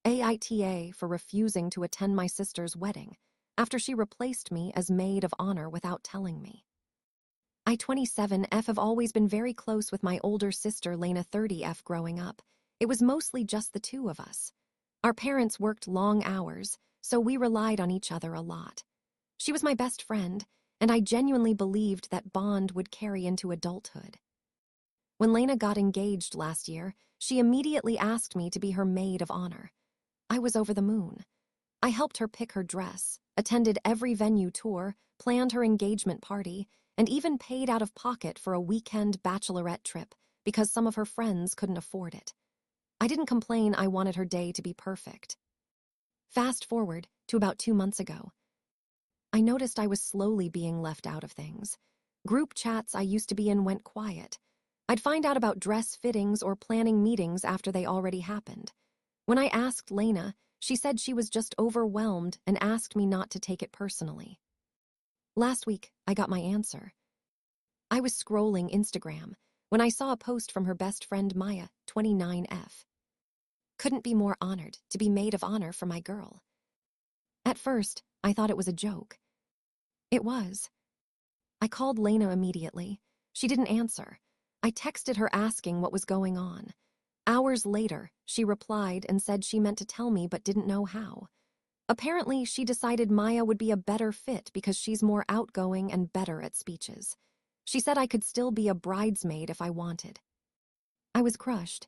AITA for refusing to attend my sister's wedding after she replaced me as maid of honor without telling me. I 27F have always been very close with my older sister Lena 30F growing up. It was mostly just the two of us. Our parents worked long hours, so we relied on each other a lot. She was my best friend, and I genuinely believed that bond would carry into adulthood. When Lena got engaged last year, she immediately asked me to be her maid of honor. I was over the moon. I helped her pick her dress, attended every venue tour, planned her engagement party, and even paid out of pocket for a weekend bachelorette trip because some of her friends couldn't afford it. I didn't complain. I wanted her day to be perfect. Fast forward to about 2 months ago. I noticed I was slowly being left out of things. Group chats I used to be in went quiet. I'd find out about dress fittings or planning meetings after they already happened. When I asked Lena, she said she was just overwhelmed and asked me not to take it personally. Last week, I got my answer. I was scrolling Instagram when I saw a post from her best friend Maya, 29F. Couldn't be more honored to be maid of honor for my girl. At first, I thought it was a joke. It was. I called Lena immediately. She didn't answer. I texted her asking what was going on. Hours later, she replied and said she meant to tell me but didn't know how. Apparently, she decided Maya would be a better fit because she's more outgoing and better at speeches. She said I could still be a bridesmaid if I wanted. I was crushed.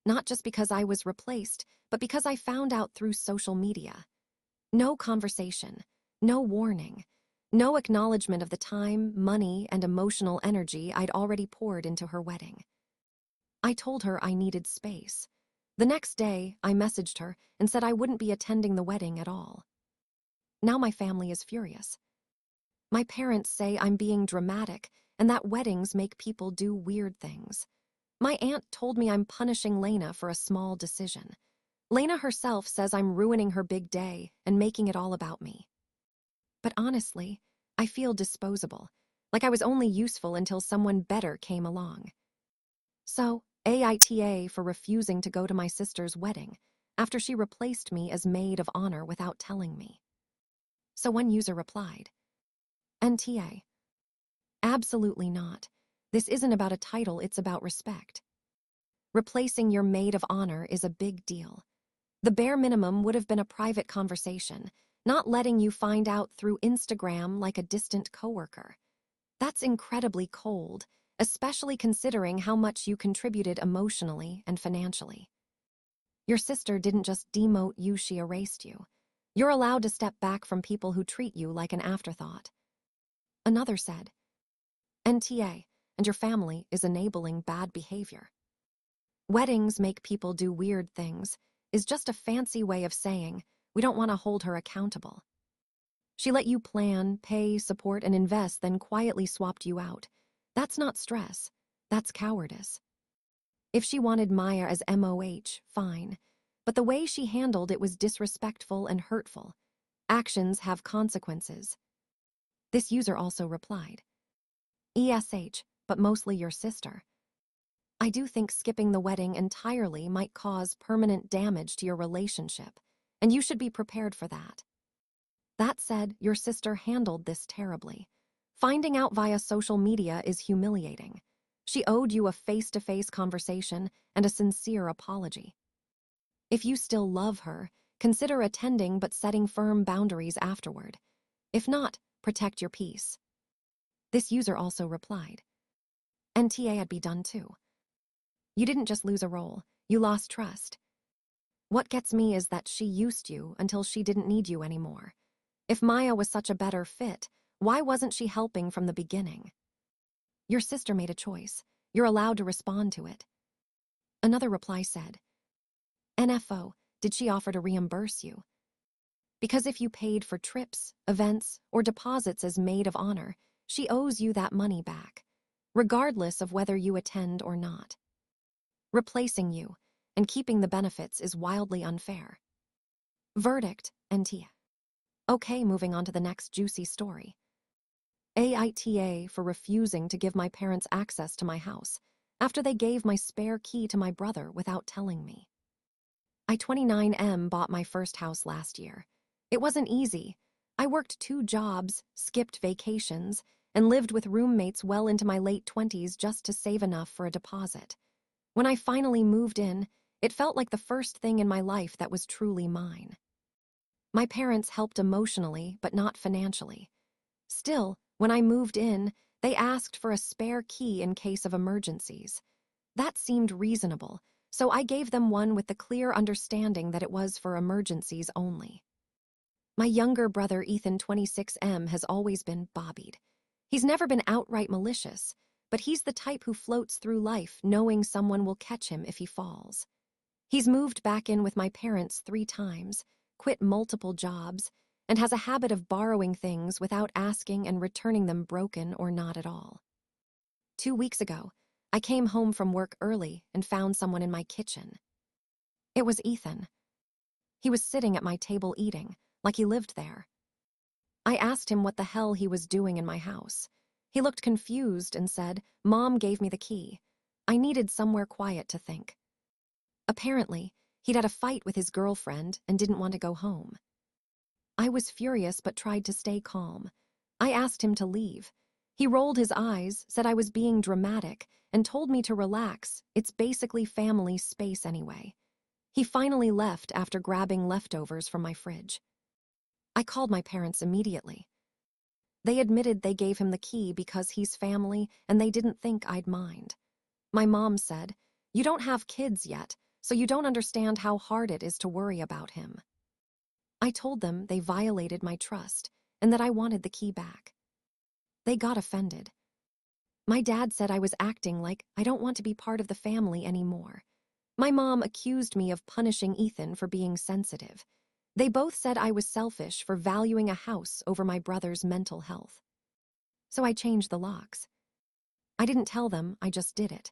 Not just because I was replaced, but because I found out through social media. No conversation, no warning, no acknowledgement of the time, money, and emotional energy I'd already poured into her wedding. I told her I needed space. The next day, I messaged her and said I wouldn't be attending the wedding at all. Now my family is furious. My parents say I'm being dramatic and that weddings make people do weird things. My aunt told me I'm punishing Lena for a small decision. Lena herself says I'm ruining her big day and making it all about me. But honestly, I feel disposable, like I was only useful until someone better came along. So, AITA for refusing to go to my sister's wedding after she replaced me as maid of honor without telling me. So one user replied, NTA. Absolutely not. This isn't about a title, it's about respect. Replacing your maid of honor is a big deal. The bare minimum would have been a private conversation, not letting you find out through Instagram like a distant coworker. That's incredibly cold, especially considering how much you contributed emotionally and financially. Your sister didn't just demote you, she erased you. You're allowed to step back from people who treat you like an afterthought. Another said, NTA, and your family is enabling bad behavior. Weddings make people do weird things is just a fancy way of saying we don't want to hold her accountable. She let you plan, pay, support, and invest, then quietly swapped you out. That's not stress. That's cowardice. If she wanted Maya as MOH, fine. But the way she handled it was disrespectful and hurtful. Actions have consequences. This user also replied, ESH, but mostly your sister. I do think skipping the wedding entirely might cause permanent damage to your relationship, and you should be prepared for that. That said, your sister handled this terribly. Finding out via social media is humiliating. She owed you a face-to-face conversation and a sincere apology. If you still love her, consider attending but setting firm boundaries afterward. If not, protect your peace. This user also replied, NTA, I'd be done too. You didn't just lose a role, you lost trust. What gets me is that she used you until she didn't need you anymore. If Maya was such a better fit, why wasn't she helping from the beginning? Your sister made a choice. You're allowed to respond to it. Another reply said, NFO, did she offer to reimburse you? Because if you paid for trips, events, or deposits as maid of honor, she owes you that money back, regardless of whether you attend or not. Replacing you and keeping the benefits is wildly unfair. Verdict, NTA. Okay, moving on to the next juicy story. AITA for refusing to give my parents access to my house after they gave my spare key to my brother without telling me. I-29M bought my first house last year. It wasn't easy. I worked 2 jobs, skipped vacations, and lived with roommates well into my late 20s just to save enough for a deposit. When I finally moved in, it felt like the first thing in my life that was truly mine. My parents helped emotionally, but not financially. Still, when I moved in, they asked for a spare key in case of emergencies. That seemed reasonable, so I gave them one with the clear understanding that it was for emergencies only. My younger brother Ethan 26M has always been bobbied. He's never been outright malicious, but he's the type who floats through life knowing someone will catch him if he falls. He's moved back in with my parents 3 times, quit multiple jobs, and has a habit of borrowing things without asking and returning them broken or not at all. 2 weeks ago, I came home from work early and found someone in my kitchen. It was Ethan. He was sitting at my table eating, like he lived there. I asked him what the hell he was doing in my house. He looked confused and said, "Mom gave me the key. I needed somewhere quiet to think." Apparently, he'd had a fight with his girlfriend and didn't want to go home. I was furious but tried to stay calm. I asked him to leave. He rolled his eyes, said I was being dramatic, and told me to relax. It's basically family space anyway. He finally left after grabbing leftovers from my fridge. I called my parents immediately. They admitted they gave him the key because he's family and they didn't think I'd mind. My mom said, "You don't have kids yet, so you don't understand how hard it is to worry about him." I told them they violated my trust and that I wanted the key back. They got offended. My dad said I was acting like I don't want to be part of the family anymore. My mom accused me of punishing Ethan for being sensitive. They both said I was selfish for valuing a house over my brother's mental health. So I changed the locks. I didn't tell them, I just did it.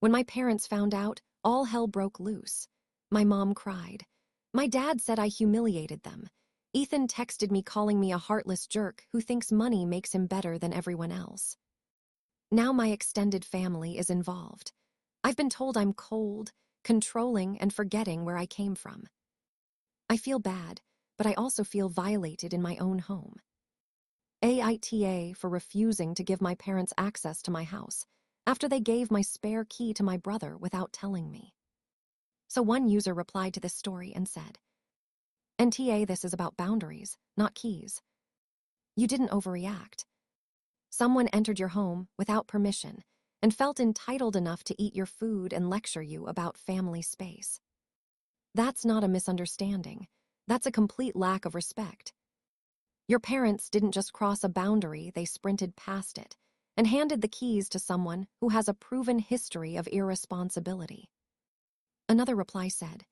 When my parents found out, all hell broke loose. My mom cried. My dad said I humiliated them. Ethan texted me calling me a heartless jerk who thinks money makes him better than everyone else. Now my extended family is involved. I've been told I'm cold, controlling, and forgetting where I came from. I feel bad, but I also feel violated in my own home. AITA for refusing to give my parents access to my house after they gave my spare key to my brother without telling me. So one user replied to this story and said, "NTA, this is about boundaries, not keys. You didn't overreact. Someone entered your home without permission and felt entitled enough to eat your food and lecture you about family space. That's not a misunderstanding. That's a complete lack of respect. Your parents didn't just cross a boundary, they sprinted past it and handed the keys to someone who has a proven history of irresponsibility." Another reply said,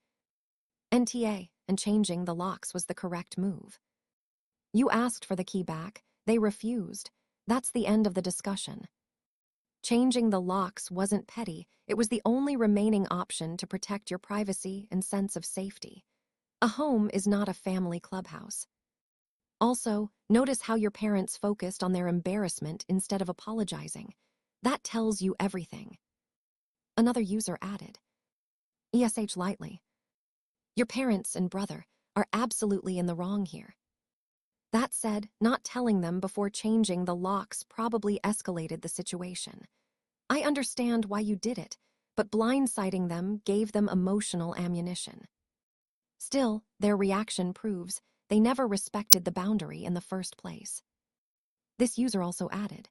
"NTA, and changing the locks was the correct move. You asked for the key back, they refused. That's the end of the discussion. Changing the locks wasn't petty, it was the only remaining option to protect your privacy and sense of safety. A home is not a family clubhouse. Also, notice how your parents focused on their embarrassment instead of apologizing. That tells you everything." Another user added, "ESH lightly. Your parents and brother are absolutely in the wrong here. That said, not telling them before changing the locks probably escalated the situation. I understand why you did it, but blindsiding them gave them emotional ammunition. Still, their reaction proves they never respected the boundary in the first place." This user also added,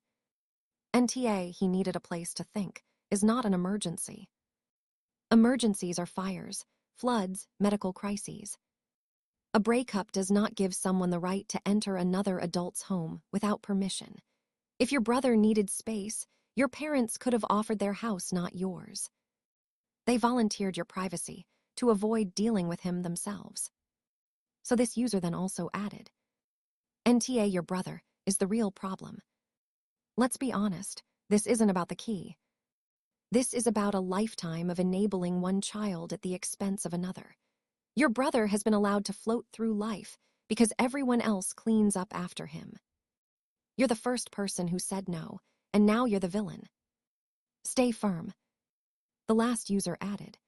"NTA, he needed a place to think, is not an emergency. Emergencies are fires, floods, medical crises. A breakup does not give someone the right to enter another adult's home without permission. If your brother needed space, your parents could have offered their house, not yours. They volunteered your privacy to avoid dealing with him themselves." So this user then also added, "NTA, your brother, is the real problem. Let's be honest, this isn't about the key. This is about a lifetime of enabling one child at the expense of another. Your brother has been allowed to float through life because everyone else cleans up after him. You're the first person who said no, and now you're the villain. Stay firm." The last user added,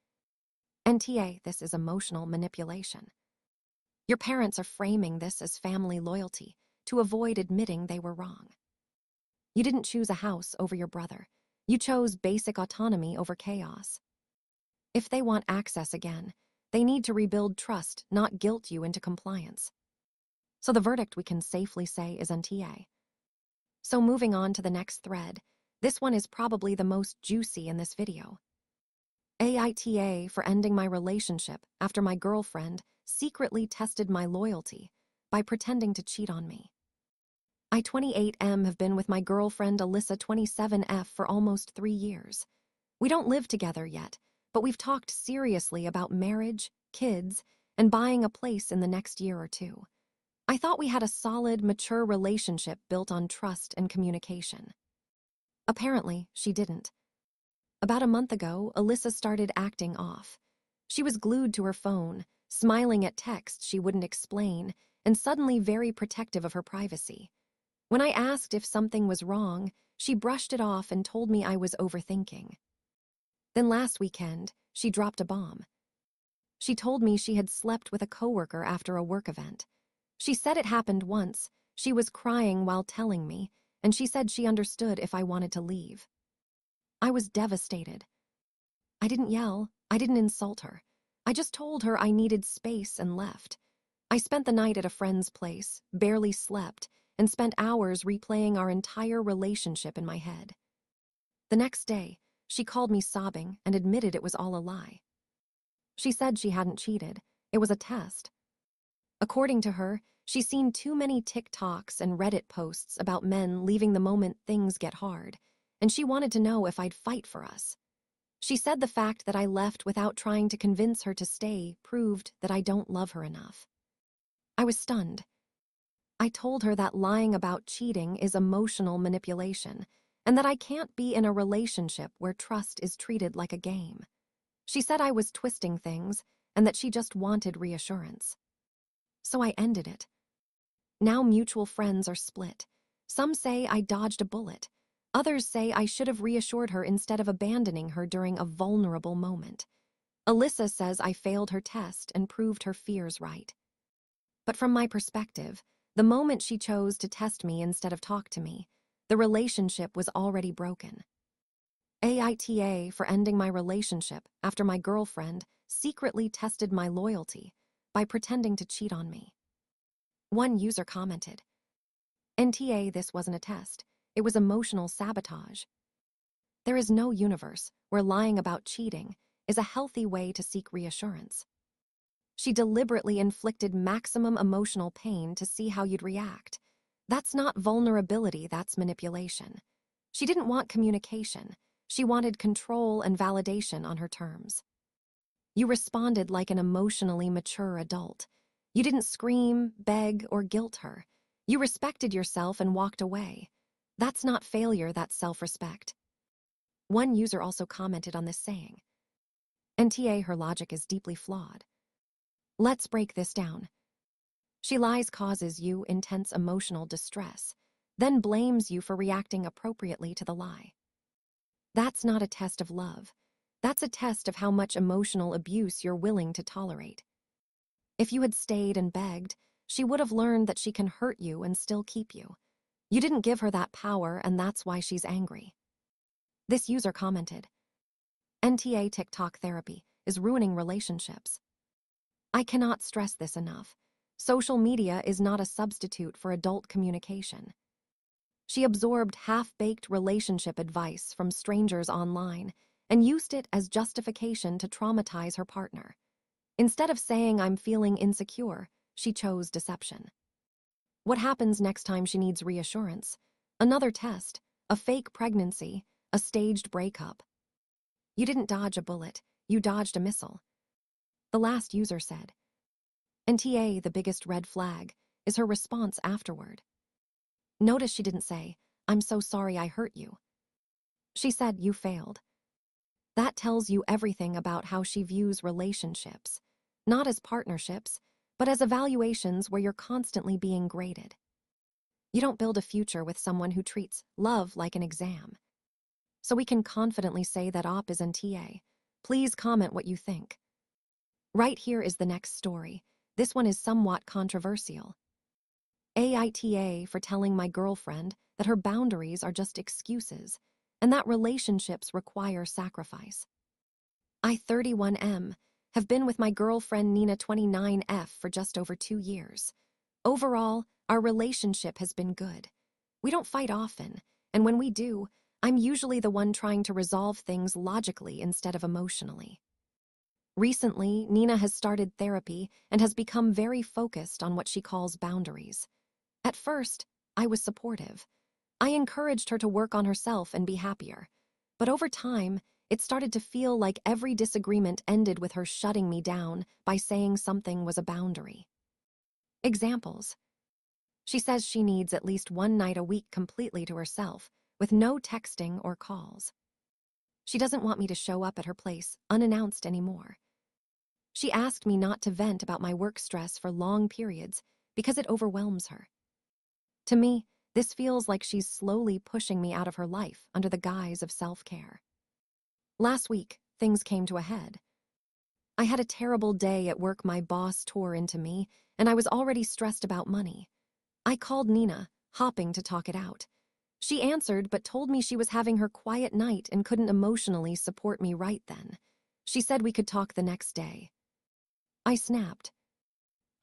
NTA, this is emotional manipulation. Your parents are framing this as family loyalty to avoid admitting they were wrong. You didn't choose a house over your brother. You chose basic autonomy over chaos. If they want access again, they need to rebuild trust, not guilt you into compliance. So the verdict we can safely say is NTA. So moving on to the next thread, this one is probably the most juicy in this video. AITA for ending my relationship after my girlfriend secretly tested my loyalty by pretending to cheat on me. I 28M have been with my girlfriend Alyssa 27F for almost 3 years. We don't live together yet, but we've talked seriously about marriage, kids, and buying a place in the next year or two. I thought we had a solid, mature relationship built on trust and communication. Apparently, she didn't. About a month ago, Alyssa started acting off. She was glued to her phone, smiling at texts she wouldn't explain, and suddenly very protective of her privacy. When I asked if something was wrong, she brushed it off and told me I was overthinking. Then last weekend, she dropped a bomb. She told me she had slept with a coworker after a work event. She said it happened once, she was crying while telling me, and she said she understood if I wanted to leave. I was devastated. I didn't yell, I didn't insult her. I just told her I needed space and left. I spent the night at a friend's place, barely slept, and spent hours replaying our entire relationship in my head. The next day, she called me sobbing and admitted it was all a lie. She said she hadn't cheated. It was a test. According to her, she's seen too many TikToks and Reddit posts about men leaving the moment things get hard, and she wanted to know if I'd fight for us. She said the fact that I left without trying to convince her to stay proved that I don't love her enough. I was stunned. I told her that lying about cheating is emotional manipulation, and that I can't be in a relationship where trust is treated like a game. She said I was twisting things, and that she just wanted reassurance. So I ended it. Now mutual friends are split. Some say I dodged a bullet. Others say I should have reassured her instead of abandoning her during a vulnerable moment. Alyssa says I failed her test and proved her fears right. But from my perspective, the moment she chose to test me instead of talk to me, the relationship was already broken. AITA for ending my relationship after my girlfriend secretly tested my loyalty by pretending to cheat on me. One user commented, NTA, this wasn't a test. It was emotional sabotage. There is no universe where lying about cheating is a healthy way to seek reassurance. She deliberately inflicted maximum emotional pain to see how you'd react. That's not vulnerability, that's manipulation. She didn't want communication. She wanted control and validation on her terms. You responded like an emotionally mature adult. You didn't scream, beg, or guilt her. You respected yourself and walked away. That's not failure, that's self-respect. One user also commented on this saying, NTA, her logic is deeply flawed. Let's break this down. She lies, causes you intense emotional distress, then blames you for reacting appropriately to the lie. That's not a test of love. That's a test of how much emotional abuse you're willing to tolerate. If you had stayed and begged, she would have learned that she can hurt you and still keep you. You didn't give her that power, and that's why she's angry. This user commented, NTA, TikTok therapy is ruining relationships. I cannot stress this enough. Social media is not a substitute for adult communication. She absorbed half-baked relationship advice from strangers online and used it as justification to traumatize her partner. Instead of saying I'm feeling insecure, she chose deception. What happens next time she needs reassurance? Another test, a fake pregnancy, a staged breakup. You didn't dodge a bullet, you dodged a missile. The last user said, NTA, the biggest red flag is her response afterward. Notice she didn't say, I'm so sorry I hurt you. She said, you failed. That tells you everything about how she views relationships, not as partnerships, but as evaluations where you're constantly being graded. You don't build a future with someone who treats love like an exam. So we can confidently say that OP is NTA. Please comment what you think. Right here is the next story. This one is somewhat controversial. AITA for telling my girlfriend that her boundaries are just excuses and that relationships require sacrifice. I, 31M, have been with my girlfriend Nina, 29F, for just over 2 years. Overall, our relationship has been good. We don't fight often, and when we do, I'm usually the one trying to resolve things logically instead of emotionally. Recently, Nina has started therapy and has become very focused on what she calls boundaries. At first, I was supportive. I encouraged her to work on herself and be happier. But over time, it started to feel like every disagreement ended with her shutting me down by saying something was a boundary. Examples. She says she needs at least one night a week completely to herself, with no texting or calls. She doesn't want me to show up at her place unannounced anymore. She asked me not to vent about my work stress for long periods because it overwhelms her. To me, this feels like she's slowly pushing me out of her life under the guise of self-care. Last week, things came to a head. I had a terrible day at work. My boss tore into me, and I was already stressed about money. I called Nina, hoping to talk it out. She answered but told me she was having her quiet night and couldn't emotionally support me right then. She said we could talk the next day. I snapped.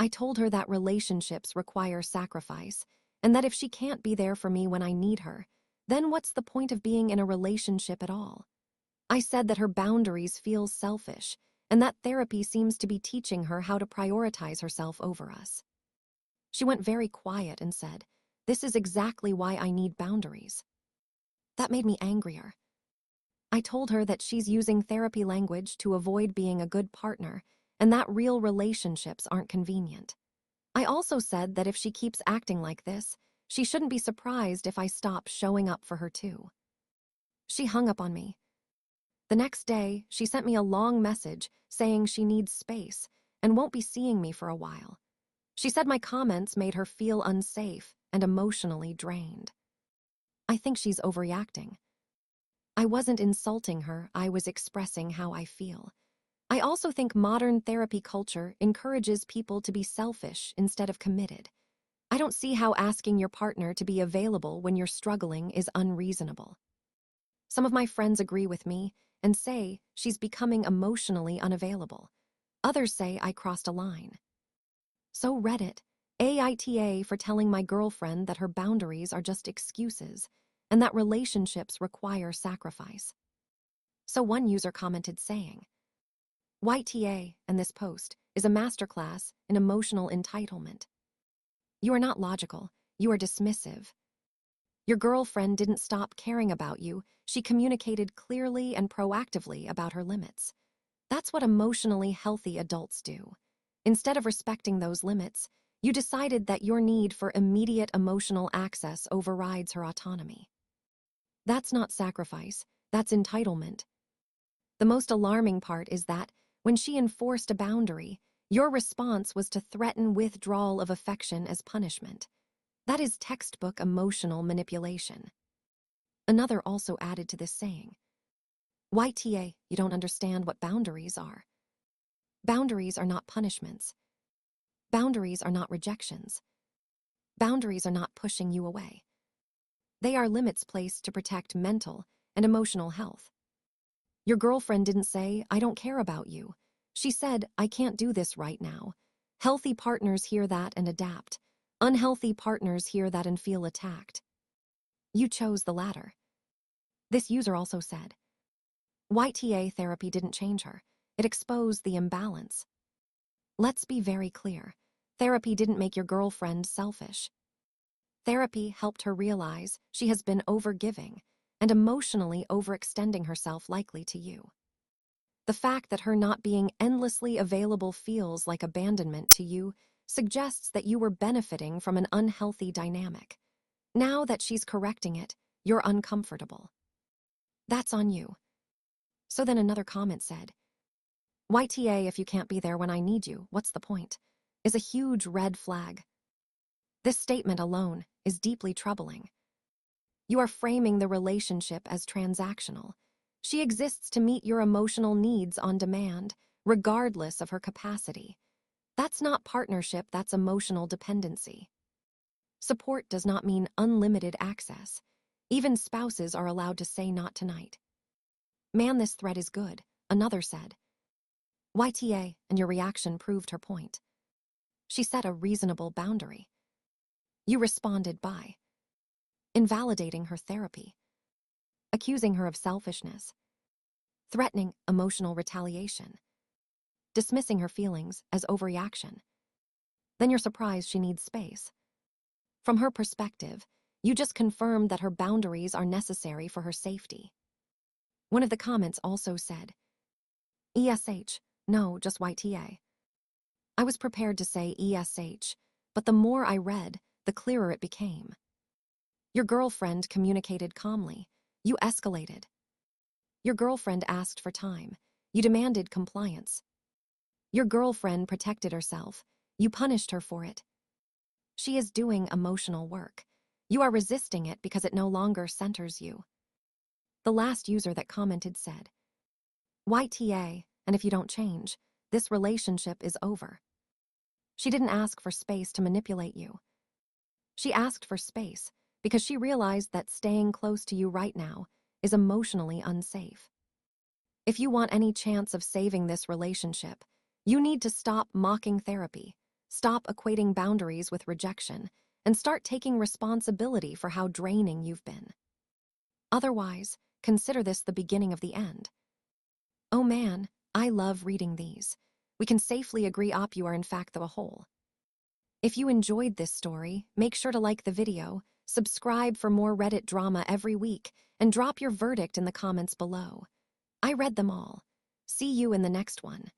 I told her that relationships require sacrifice, and that if she can't be there for me when I need her, then what's the point of being in a relationship at all? I said that her boundaries feel selfish, and that therapy seems to be teaching her how to prioritize herself over us. She went very quiet and said, "This is exactly why I need boundaries." That made me angrier. I told her that she's using therapy language to avoid being a good partner, and that real relationships aren't convenient. I also said that if she keeps acting like this, she shouldn't be surprised if I stop showing up for her too. She hung up on me. The next day, she sent me a long message saying she needs space and won't be seeing me for a while. She said my comments made her feel unsafe and emotionally drained. I think she's overreacting. I wasn't insulting her, I was expressing how I feel. I also think modern therapy culture encourages people to be selfish instead of committed. I don't see how asking your partner to be available when you're struggling is unreasonable. Some of my friends agree with me and say she's becoming emotionally unavailable. Others say I crossed a line. So Reddit, AITA for telling my girlfriend that her boundaries are just excuses and that relationships require sacrifice. So one user commented saying, YTA and this post is a masterclass in emotional entitlement. You are not logical, you are dismissive. Your girlfriend didn't stop caring about you, she communicated clearly and proactively about her limits. That's what emotionally healthy adults do. Instead of respecting those limits, you decided that your need for immediate emotional access overrides her autonomy. That's not sacrifice, that's entitlement. The most alarming part is that, when she enforced a boundary, your response was to threaten withdrawal of affection as punishment. That is textbook emotional manipulation. Another also added to this saying, YTA, you don't understand what boundaries are. Boundaries are not punishments. Boundaries are not rejections. Boundaries are not pushing you away. They are limits placed to protect mental and emotional health. Your girlfriend didn't say, "I don't care about you." She said, "I can't do this right now." Healthy partners hear that and adapt. Unhealthy partners hear that and feel attacked. You chose the latter. This user also said, YTA therapy didn't change her. It exposed the imbalance. Let's be very clear. Therapy didn't make your girlfriend selfish. Therapy helped her realize she has been overgiving and emotionally overextending herself likely to you. The fact that her not being endlessly available feels like abandonment to you suggests that you were benefiting from an unhealthy dynamic. Now that she's correcting it, you're uncomfortable. That's on you. So then another comment said, YTA, if you can't be there when I need you, what's the point? Is a huge red flag. This statement alone is deeply troubling. You are framing the relationship as transactional. She exists to meet your emotional needs on demand, regardless of her capacity. That's not partnership, that's emotional dependency. Support does not mean unlimited access. Even spouses are allowed to say not tonight. Man, this threat is good, another said. YTA, and your reaction proved her point. She set a reasonable boundary. You responded by invalidating her therapy, accusing her of selfishness, threatening emotional retaliation, dismissing her feelings as overreaction. Then you're surprised she needs space. From her perspective, you just confirmed that her boundaries are necessary for her safety. One of the comments also said, ESH, no, just YTA. I was prepared to say ESH, but the more I read, the clearer it became. Your girlfriend communicated calmly. You escalated. Your girlfriend asked for time. You demanded compliance. Your girlfriend protected herself. You punished her for it. She is doing emotional work. You are resisting it because it no longer centers you. The last user that commented said, YTA, and if you don't change, this relationship is over. She didn't ask for space to manipulate you. She asked for space because she realized that staying close to you right now is emotionally unsafe. If you want any chance of saving this relationship, you need to stop mocking therapy, stop equating boundaries with rejection, and start taking responsibility for how draining you've been. Otherwise, consider this the beginning of the end. Oh man, I love reading these. We can safely agree you are in fact the whole. If you enjoyed this story, make sure to like the video, subscribe for more Reddit drama every week, and drop your verdict in the comments below. I read them all. See you in the next one.